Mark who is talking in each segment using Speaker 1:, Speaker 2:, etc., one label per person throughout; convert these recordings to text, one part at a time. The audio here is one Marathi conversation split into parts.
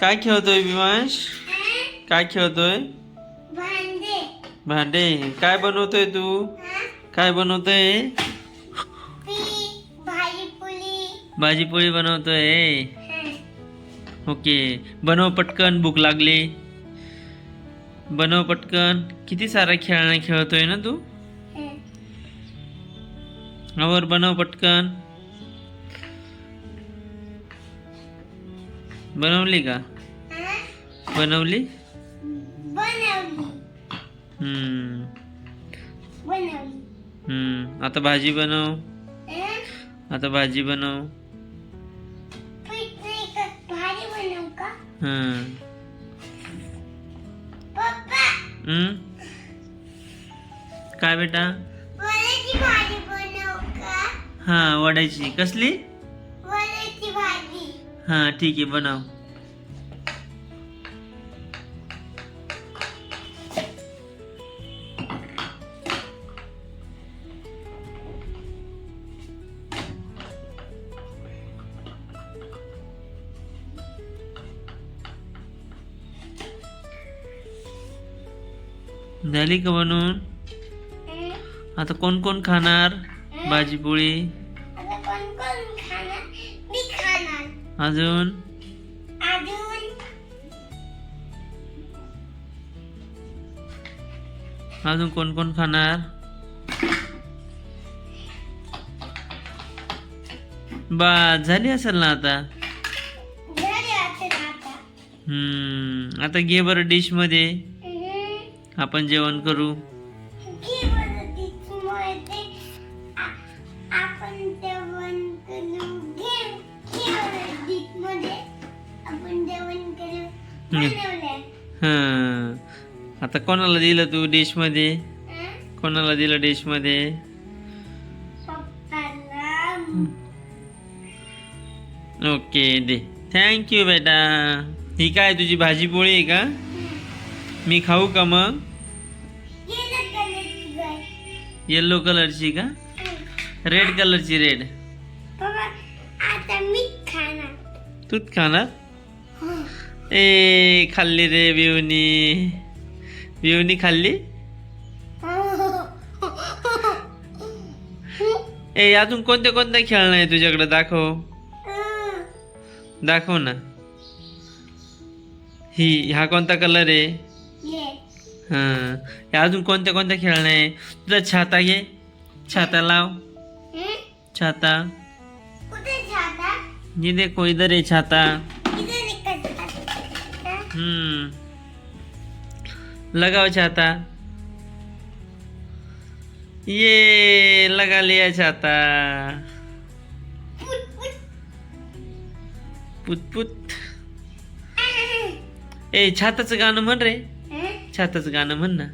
Speaker 1: काय खेळतोय विमांश? काय खेळतोय?
Speaker 2: भांडे.
Speaker 1: भांडे. काय बनवतोय तू? काय बनवतोय?
Speaker 2: भाजी पोळी.
Speaker 1: भाजी पोळी बनवतोय. ओके, बनव पटकन, भूक लागली. बनव पटकन. किती सारा खेळणं खेळतोय ना तू? आवर, बनव पटकन. बनवली का? बनवली?
Speaker 2: बनवली.
Speaker 1: हम्म.
Speaker 2: बनवली.
Speaker 1: आता भाजी बनव. आता भाजी बनव.
Speaker 2: भाजी बनवू का? पप्पा.
Speaker 1: काय बेटा?
Speaker 2: वड्याची भाजी बनवू का?
Speaker 1: हा, वड्याची. कसली?
Speaker 2: वड्याची भाजी.
Speaker 1: हा, ठीक आहे, बनव. झाली का बनवून? आता कोण कोण खाणार भाजी पोळी?
Speaker 2: आता कोण कोण खाणार? मी खाणार.
Speaker 1: अजून? अजून कोण कोण खाणार? बस झाली असेल ना आता? आता घे बरं डिश मध्ये, आपण जेवण करू. आता कोणाला दिलं तू डिश मध्ये? कोणाला दिलं डिश मध्ये? ओके, दे. थँक्यू बेटा. ही काय तुझी भाजी पोळी आहे का? मी खाऊ का मग? येलो कलरची का? रेड कलरची. रेड.
Speaker 2: आता मी खाणार.
Speaker 1: तूच खाणार? ए, खाल्ली रे बिवनी. बिवनी खाल्ली. ए, अजून कोणत्या कोणत्या खेळणं आहे तुझ्याकडे? दाखव. दाखव ना. हा कोणता कलर आहे? हा, अजून कोणत्या कोणत्या खेळणं आहे? तुझा छाता घे. छाता लाव. छाता. ये देखो, इधर है छाता. लगाओ छाता. ये लगा लिया छाता. पुत पुत. ए, छाताचं गाणं म्हण रे. छाताचं गाणं म्हण ना.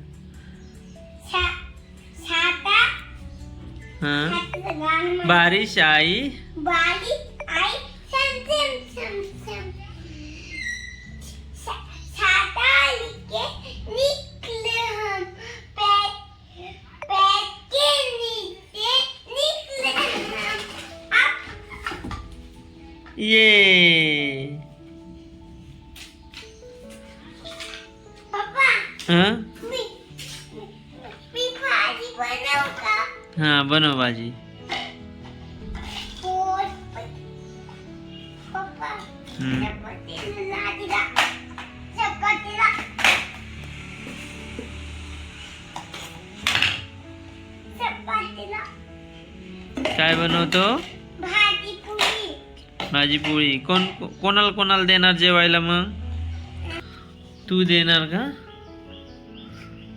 Speaker 1: हा, बारिश आई. ये. हाँ? हाँ, बनव भाजी. काय बनवतो? भाजी पोळी. कोणाला कोणाला देणार जेवायला मग? तू देणार का?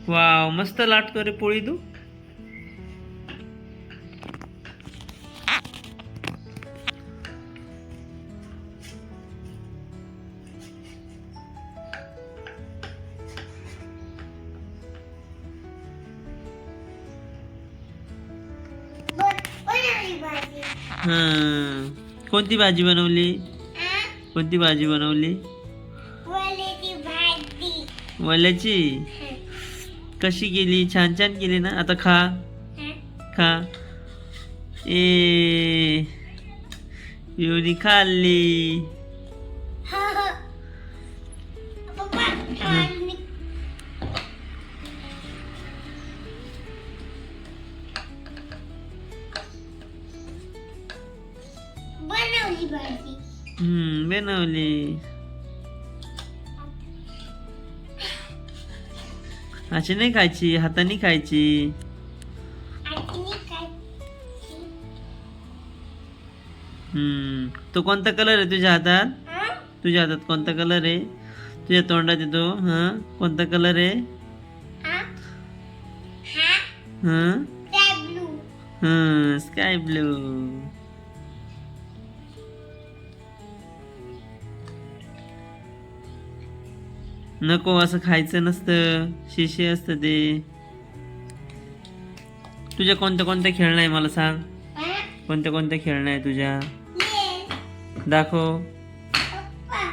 Speaker 1: वाव, मस्त लाटतो रे पोळी तू. कोणती भाजी बनवली? कोणती भाजी बनवली? वल्याची. कशी केली? छान छान केली ना. आता खा. खा. ए, येऊनी खाल्ली.
Speaker 2: आणि बनवली भाजी.
Speaker 1: बनवली. अशी नाही खायची, हाताने खायची.
Speaker 2: आणि काय
Speaker 1: तो कोणता कलर आहे तुझ्या हातात?
Speaker 2: हं?
Speaker 1: तुझ्या हातात कोणता कलर आहे? तुझ्या तोंडात येतो कोणता कलर आहे?
Speaker 2: हा त्या ब्लू.
Speaker 1: Sky blue. नको असं खायचं नसतं, शिशी असतं ते. तुझ्या कोणत्या कोणत्या खेळणं आहे मला सांग.
Speaker 2: हं?
Speaker 1: कोणत्या कोणत्या खेळणं आहे तुझ्या?
Speaker 2: ये.
Speaker 1: दाखव.
Speaker 2: पप्पा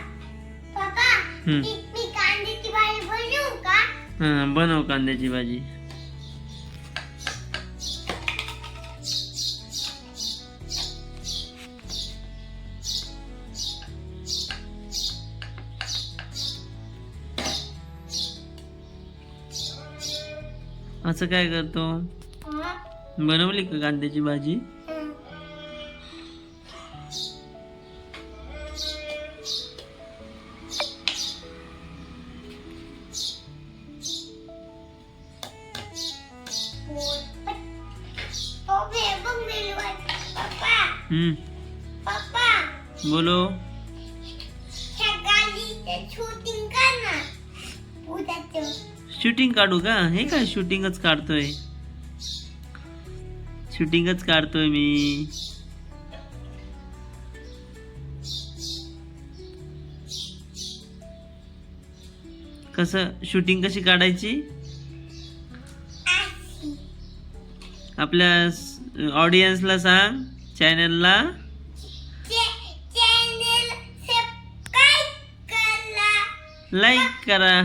Speaker 2: पप्पा
Speaker 1: हम्म.
Speaker 2: मी कांद्याची भाजी बनवू का?
Speaker 1: बनव कांद्याची भाजी. असं काय करतो?
Speaker 2: हं?
Speaker 1: बनवली का कांद्याची भाजी?
Speaker 2: हं.
Speaker 1: हम्म.
Speaker 2: पप्पा
Speaker 1: बोलो.
Speaker 2: ह्या गाडीचं शूटिंग कर ना उद्याचं.
Speaker 1: शूटिंग काढू का? हे काय शूटिंगच काढतोय. शूटिंगच काढतोय मी. कसं शूटिंग कशी काढायची?
Speaker 2: अशी.
Speaker 1: आपल्या ऑडियन्सला सांग, चॅनलला.
Speaker 2: चॅनल सबस्क्राईब करा.
Speaker 1: लाईक करा.